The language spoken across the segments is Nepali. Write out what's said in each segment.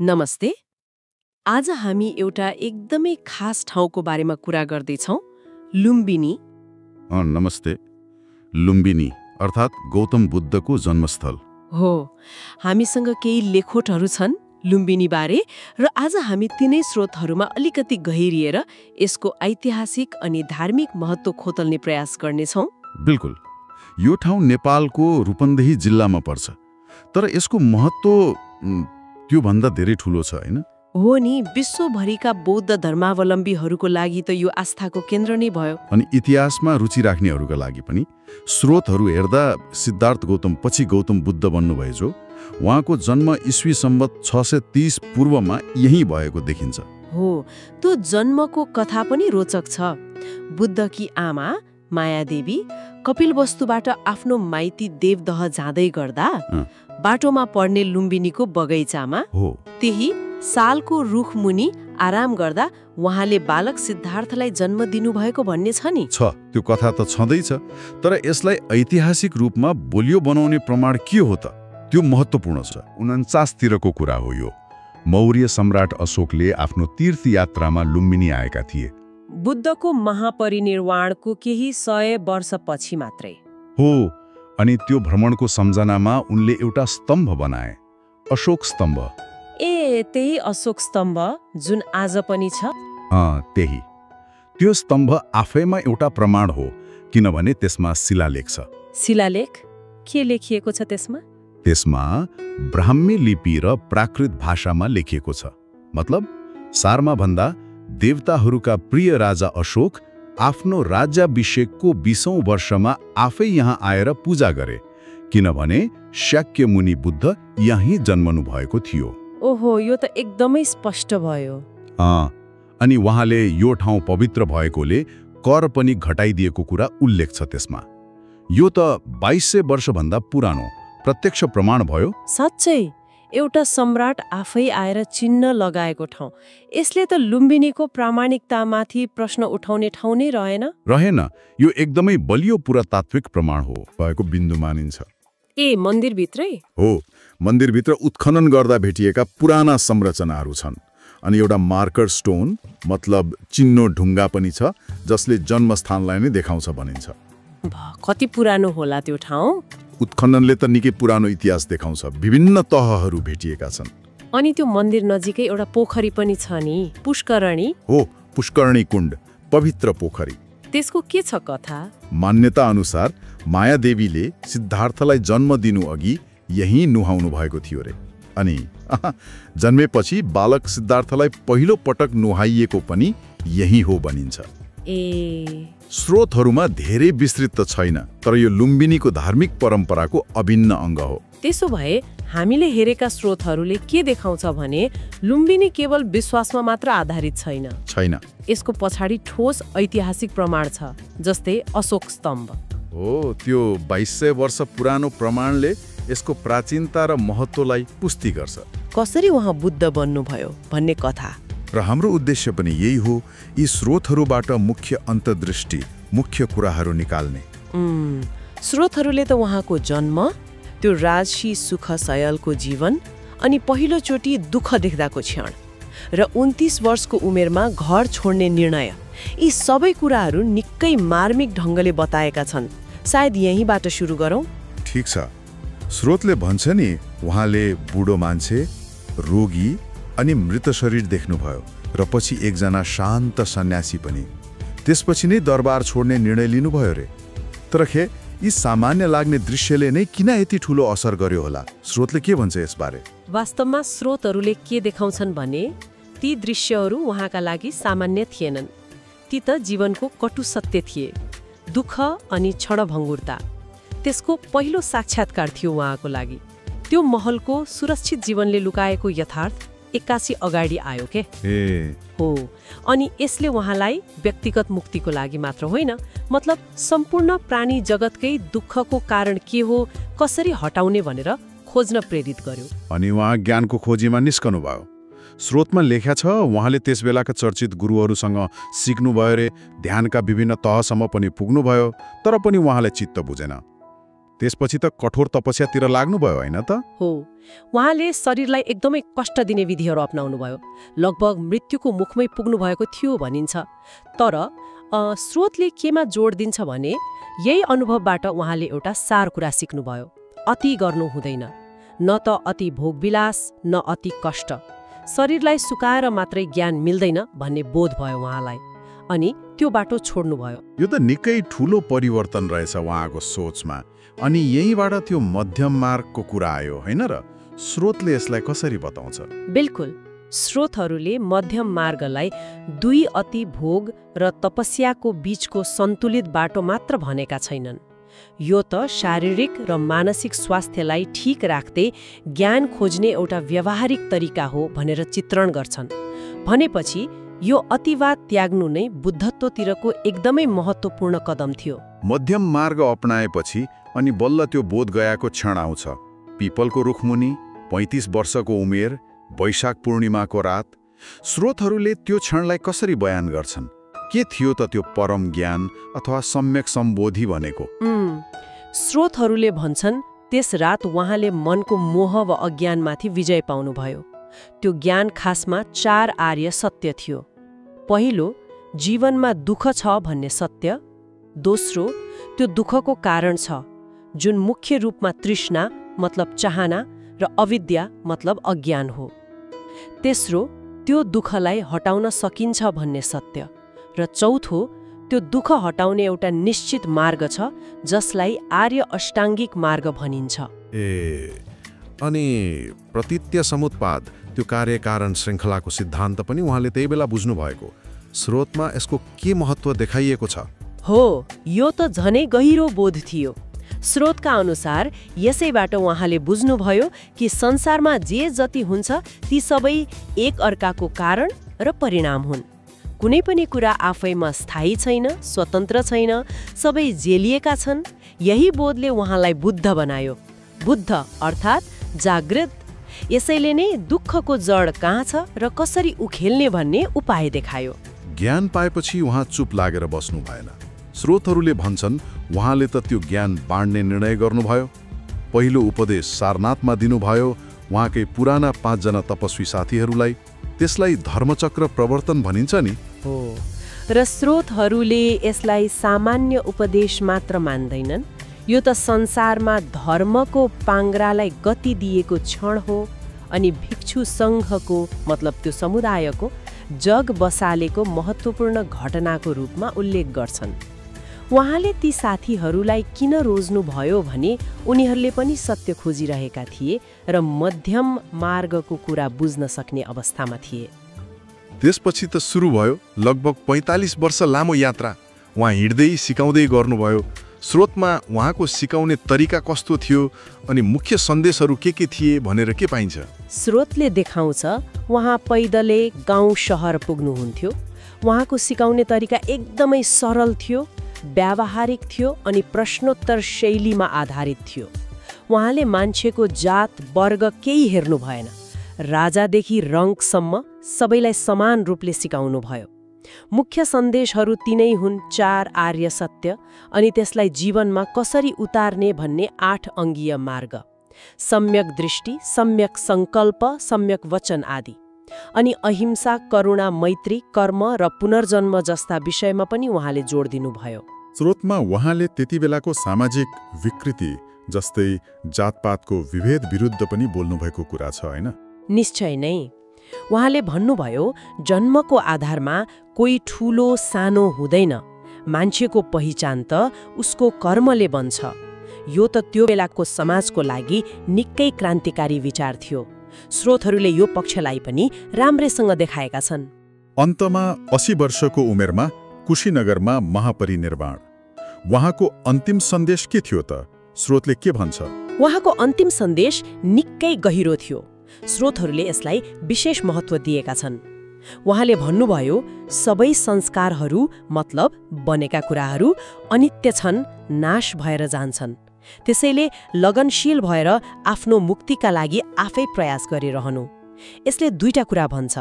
नमस्ते। आज हामी एउटा एकदमै खास ठाउँको बारेमा कुरा गर्दैछौँ, लुम्बिनी। नमस्ते। लुम्बिनी अर्थात् गौतम बुद्धको जन्मस्थल हो, हामीसँग केही लेखोटहरू छन् लुम्बिनीबारे र आज हामी तिनै स्रोतहरूमा अलिकति गहिरिएर यसको ऐतिहासिक अनि धार्मिक महत्त्व खोतल्ने प्रयास गर्नेछौँ। बिल्कुल। यो ठाउँ नेपालको रूपन्देही जिल्लामा पर्छ, तर यसको महत्त्व त्योभन्दा धेरै ठूलो छ, हैन? हो नि, विश्वभरिका बौद्ध धर्मावलम्बीहरूको लागि त यो आस्थाको केन्द्र नै भयो। अनि इतिहासमा रुचि राख्नेहरूका लागि पनि स्रोतहरू हेर्दा सिद्धार्थ गौतम पछि गौतम बुद्ध बन्नुभएछ। उहाँको जन्म ईस्वी सम्वत 630 पूर्वमा यही भएको देखिन्छ। हो, त्यो जन्मको कथा पनि रोचक छ। बुद्धकी आमा मायादेवी कपिलवस्तुबाट आफ्नो माइती देवदह जाँदै गर्दा बाटोमा पर्ने लुम्बिनीको बगैँचामा त्यही सालको रुख मुनि आराम गर्दा उहाँले बालक सिद्धार्थलाई जन्म दिनुभएको भन्ने छ नि। त्यो कथा त छँदैछ, तर यसलाई ऐतिहासिक रूपमा बलियो बनाउने प्रमाण के हो त? त्यो महत्त्वपूर्ण छ। 49 तिरको कुरा हो यो। मौर्य सम्राट अशोकले आफ्नो तीर्थयात्रामा लुम्बिनी आएका थिए। बुद्धको महापरिनिर्वाणको केही 100 वर्षपछि मात्रै हो। अनि त्यो भ्रमणको सम्झनामा उनले एउटा स्तम्भ बनाए, अशोक स्तम्भ। त्यही अशोक स्तम्भ जुन आज पनि छ। त्यही। त्यो स्तम्भ आफैमा एउटा प्रमाण हो, किनभने त्यसमा शिलालेख छ। शिलालेख के लेखिएको छ त्यसमा? त्यसमा ब्राह्मी लिपि र प्राकृत भाषामा लेखिएको छ। मतलब सारमा भन्दा देवताहरूका प्रिय राजा अशोक आफ्नो राज्याभिषेकको 20औं वर्षमा आफै यहाँ आएर पूजा गरे, किनभने शाक्य मुनि बुद्ध यहीँ जन्मनु भएको थियो। ओहो, यो त एकदमै स्पष्ट भयो। अनि उहाँले यो ठाउँ पवित्र भएकोले कर पनि घटाइदिएको कुरा उल्लेख छ त्यसमा। यो त 2200 वर्षभन्दा पुरानो प्रत्यक्ष प्रमाण भयो। साँच्चै एउटा सम्राट आफै आएर चिन्ह लगाएको ठाउँ। यसले त लुम्बिनीको प्रामाणिकतामाथि प्रश्न उठाउने ठाउँ नै रहेन। यो एकदमै बलियो पुरातात्विक प्रमाण हो भएको बिन्दु मानिन्छ। मन्दिरभित्रै? हो, मन्दिरभित्र उत्खनन गर्दा भेटिएका पुराना संरचनाहरू छन्। अनि एउटा मार्कर स्टोन मतलब चिन्नो ढुङ्गा पनि छ, जसले जन्मस्थानलाई नै देखाउँछ भनिन्छ। कति पुरानो होला त्यो ठाउँ? उत्खननले त निकै पुरानो इतिहास देखाउँछ। विभिन्न तहहरू भेटिएका छन्। अनि त्यो मन्दिर नजिकै एउटा पोखरी पनि छ नि, पुष्करणी? हो, पुष्करणी कुण्ड, पवित्र पोखरी। त्यसको के छ कथा? मान्यता अनुसार मायादेवीले सिद्धार्थलाई जन्म दिनु अघि यही नुहाउनु भएको थियो रे। अनि जन्मेपछि बालक सिद्धार्थलाई पहिलो पटक नुहाइएको पनि यही हो भनिन्छ। स्रोतहरूमा धेरै विस्तृत त छैन, तर यो लुम्बिनीको धार्मिक परम्पराको अभिन्न अङ्ग हो। त्यसो भए हामीले हेरेका स्रोतहरूले के देखाउँछ भने लुम्बिनी केवल विश्वासमा मात्र आधारित छैन। यसको पछाडि ठोस ऐतिहासिक प्रमाण छ, जस्तै अशोक स्तम्भ। हो, त्यो 2200 वर्ष पुरानो प्रमाणले यसको प्राचीनता र महत्त्वलाई पुष्टि गर्छ। कसरी उहाँ बुद्ध बन्नुभयो भन्ने कथा। र हाम्रो उद्देश्य पनि यही हो, यी स्रोतहरूबाट मुख्य अन्तर्दृष्टि, मुख्य कुराहरू निकाल्ने। स्रोतहरूले त उहाँको जन्म, त्यो राजसी सुख सयलको जीवन, अनि पहिलोचोटि दुःख देख्दाको क्षण र 29 वर्षको उमेरमा घर छोड्ने निर्णय, यी सबै कुराहरू निकै मार्मिक ढङ्गले बताएका छन्। सायद यहीँबाट सुरु गरौँ। ठिक छ। स्रोतले भन्छ नि, उहाँले बुढो मान्छे, रोगी अनि मृत शरीर देख्नुभयो र पछि एकजना शान्त सन्यासी पनि। त्यसपछि नै दरबार छोड्ने निर्णय लिनुभयो रे। तर यी सामान्य लाग्ने दृश्यले नै किन यति ठूलो असर गर्यो होला? स्रोतले के भन्छ यसबारे? वास्तवमा स्रोतहरूले के देखाउँछन् भने ती दृश्यहरू उहाँका लागि सामान्य थिएनन्। ती त जीवनको कटु सत्य थिए। दुःख अनि क्षणभङ्गुरता त्यसको पहिलो साक्षात्कार थियो उहाँको लागि। त्यो महलको सुरक्षित जीवनले लुकाएको यथार्थ एक्कासी अगाडि आयो के हो। अनि यसले उहाँलाई व्यक्तिगत मुक्तिको लागि मात्र होइन, मतलब सम्पूर्ण प्राणी जगतकै दुःखको कारण के हो, कसरी हटाउने भनेर खोज्न प्रेरित गर्यो। अनि उहाँ ज्ञानको खोजीमा निस्कनु भयो। स्रोतमा लेख्या छ उहाँले त्यस बेलाका चर्चित गुरुहरूसँग सिक्नुभयो रे, ध्यानका विभिन्न तहसम्म पनि पुग्नुभयो, तर पनि उहाँलाई चित्त बुझेन। त्यसपछि त कठोर तपस्यातिर लाग्नुभयो होइन त? हो, उहाँले शरीरलाई एकदमै कष्ट दिने विधिहरू अपनाउनुभयो। लगभग मृत्युको मुखमै पुग्नु भएको थियो भनिन्छ। तर स्रोतले केमा जोड दिन्छ भने यही अनुभवबाट उहाँले एउटा सार कुरा सिक्नुभयो। अति गर्नु हुँदैन, न त अति भोगविलास न अति कष्ट। शरीरलाई सुकाएर मात्रै ज्ञान मिल्दैन भन्ने बोध भयो उहाँलाई, अनि त्यो बाटो छोड्नुभयो। यो त निकै ठूलो परिवर्तन रहेछ उहाँको सोचमा। अनि यहीँबाट त्यो मध्यम मार्गको कुरा आयो होइन र? स्रोतले यसलाई कसरी बताउँछ? बिल्कुल, स्रोतहरूले मध्यम मार्गलाई दुई अति भोग र तपस्याको बीचको सन्तुलित बाटो मात्र भनेका छैनन्। यो त शारीरिक र मानसिक स्वास्थ्यलाई ठिक राख्दै ज्ञान खोज्ने एउटा व्यावहारिक तरिका हो भनेर चित्रण गर्छन्। भनेपछि यो अतिवाद त्याग्नु नै बुद्धत्वतिरको एकदमै महत्त्वपूर्ण कदम थियो। मध्यम मार्ग अपनाएपछि अनि बल्ल त्यो बोध गयाको क्षण आउँछ। पिपलको रुखमुनि 35 वर्षको उमेर, वैशाख पूर्णिमाको रात। स्रोतहरूले त्यो क्षणलाई कसरी बयान गर्छन्? के थियो त त्यो परम ज्ञान अथवा सम्यक सम्बोधि भनेको? स्रोतहरूले भन्छन् त्यस रात उहाँले मनको मोह वा अज्ञानमाथि विजय पाउनुभयो। त्यो ज्ञान खासमा 4 आर्य सत्य थियो। पहिलो, जीवनमा दुःख छ भन्ने सत्य। दोस्रो, त्यो दुःखको कारण छ, जुन मुख्य रूपमा तृष्णा मतलब चाहना र अविद्या मतलब अज्ञान हो। तेस्रो, त्यो दुःखलाई हटाउन सकिन्छ भन्ने सत्य। र चौथो, त्यो दुःख हटाउने एउटा निश्चित मार्ग छ जसलाई आर्य अष्टाङ्गिक मार्ग भनिन्छ। अनि प्रतीत्य समुत्पाद, त्यो कार्यकारण श्रृङ्खलाको सिद्धान्त पनि उहाँले त्यही बेला बुझ्नु भएको। स्रोतमा यसको के महत्त्व देखाइएको छ? हो, यो त झनै गहिरो बोध थियो। स्रोतका अनुसार यसैबाट उहाँले बुझ्नुभयो कि संसारमा जे जति हुन्छ ती सबै एक अर्काको कारण र परिणाम हुन्। कुनै पनि कुरा आफैमा स्थायी छैन, स्वतन्त्र छैन, सबै जेलिएका छन्। यही बोधले उहाँलाई बुद्ध बनायो। बुद्ध अर्थात् जागृत। यसैले नै दुःखको जड कहाँ छ र कसरी उखेल्ने भन्ने उपाय देखायो। ज्ञान पाएपछि उहाँ चुप लागेर बस्नु भएन। स्रोतहरूले भन्छन् उहाँले त त्यो ज्ञान बाँड्ने निर्णय गर्नुभयो। पहिलो उपदेश सारनाथमा दिनुभयो उहाँकै पुराना 5 जना तपस्वी साथीहरूलाई। त्यसलाई धर्मचक्र प्रवर्तन भनिन्छ नि। हो, र स्रोतहरूले यसलाई सामान्य उपदेश मात्र मान्दैनन्। यो त संसारमा धर्मको पाङ्ग्रालाई गति दिएको क्षण हो अनि भिक्षु सङ्घको मतलब त्यो समुदायको जग बसालेको महत्त्वपूर्ण घटनाको रूपमा उल्लेख गर्छन्। उहाँले ती साथीहरूलाई किन रोज्नुभयो भने उनीहरूले पनि सत्य खोजिरहेका थिए र मध्यम मार्गको कुरा बुझ्न सक्ने अवस्थामा थिए। त्यसपछि त सुरु भयो लगभग 45 वर्ष लामो यात्रा। उहाँ हिँड्दै सिकाउँदै गर्नुभयो। स्रोतमा उहाँको सिकाउने तरिका कस्तो थियो अनि मुख्य सन्देशहरू के थिए भनेर के पाइन्छ? स्रोतले देखाउँछ उहाँ पैदलै गाउँ शहर पुग्नुहुन्थ्यो। उहाँको सिकाउने तरिका एकदमै सरल थियो, व्यावहारिक थियो अनि प्रश्नोत्तर शैलीमा आधारित थियो। उहाँले मान्छेको जात वर्ग केही हेर्नु भएन। राजादेखि रङ्कसम्म सबैलाई समान रूपले सिकाउनु भयो। मुख्य सन्देशहरू तिनै हुन् 4 आर्य सत्य अनि त्यसलाई जीवनमा कसरी उतार्ने भन्ने 8 अङ्गीय मार्ग। सम्यक दृष्टि, सम्यक सङ्कल्प, सम्यक वचन आदि। अनि अहिंसा, करुणा, मैत्री, कर्म र पुनर्जन्म जस्ता विषयमा पनि उहाँले जोड दिनुभयो। स्रोतमा उहाँले त्यति बेलाको सामाजिक विकृति जस्तै जातपातको विभेद विरुद्ध पनि बोल्नुभएको कुरा छ होइन? निश्चय नै। उहाँले भन्नुभयो जन्मको आधारमा कोही ठूलो सानो हुँदैन। मान्छेको पहिचान त उसको कर्मले बन्छ। यो त त्यो बेलाको समाजको लागि निकै क्रान्तिकारी विचार थियो। स्रोतहरूले यो पक्षलाई पनि राम्रैसँग देखाएका छन्। अन्तमा 80 वर्षको उमेरमा कुशीनगरमा महापरिनिर्वाण। उहाँको अन्तिम सन्देश के थियो त? स्रोतले के भन्छ? उहाँको अन्तिम सन्देश निकै गहिरो थियो। स्रोतहरूले यसलाई विशेष महत्त्व दिएका छन्। उहाँले भन्नुभयो सबै संस्कारहरू मतलब बनेका कुराहरू अनित्य छन्, नाश भएर जान्छन्। त्यसैले लगनशील भएर आफ्नो मुक्तिका लागि आफै प्रयास गरिरहनु। यसले 2टा कुरा भन्छ।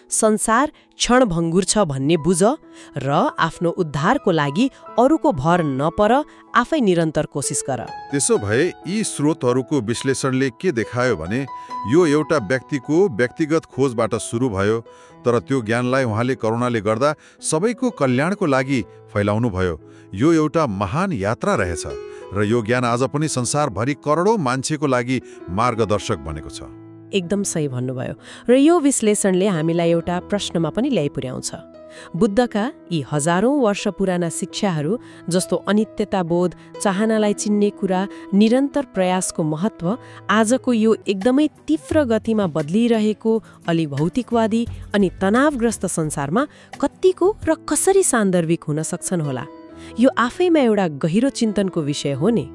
संसार क्षणभङ्गुर छ भन्ने बुझ र आफ्नो उद्धारको लागि अरूको भर नपर आफै निरन्तर कोसिस गर। त्यसो भए यी स्रोतहरूको विश्लेषणले के देखायो भने यो एउटा व्यक्तिको व्यक्तिगत खोजबाट सुरु भयो, तर त्यो ज्ञानलाई उहाँले करुणाले गर्दा सबैको कल्याणको लागि फैलाउनु भयो। यो एउटा महान यात्रा रहेछ र यो ज्ञान आज पनि संसारभरि करोडौँ मान्छेको लागि मार्गदर्शक बनेको छ। एकदम सही भन्नुभयो। र यो विश्लेषणले हामीलाई एउटा प्रश्नमा पनि ल्याइ पुर्याउँछ। बुद्धका यी हजारौं वर्ष पुराना शिक्षाहरू जस्तो अनित्यताबोध, चाहनालाई चिन्ने कुरा, निरन्तर प्रयासको महत्व आजको यो एकदमै तीव्र गतिमा बदलिरहेको अलि भौतिकवादी अनि तनावग्रस्त संसारमा कतिको र कसरी सान्दर्भिक हुन सक्छन् होला? यो आफैमा एउटा गहिरो चिन्तनको विषय हो नि।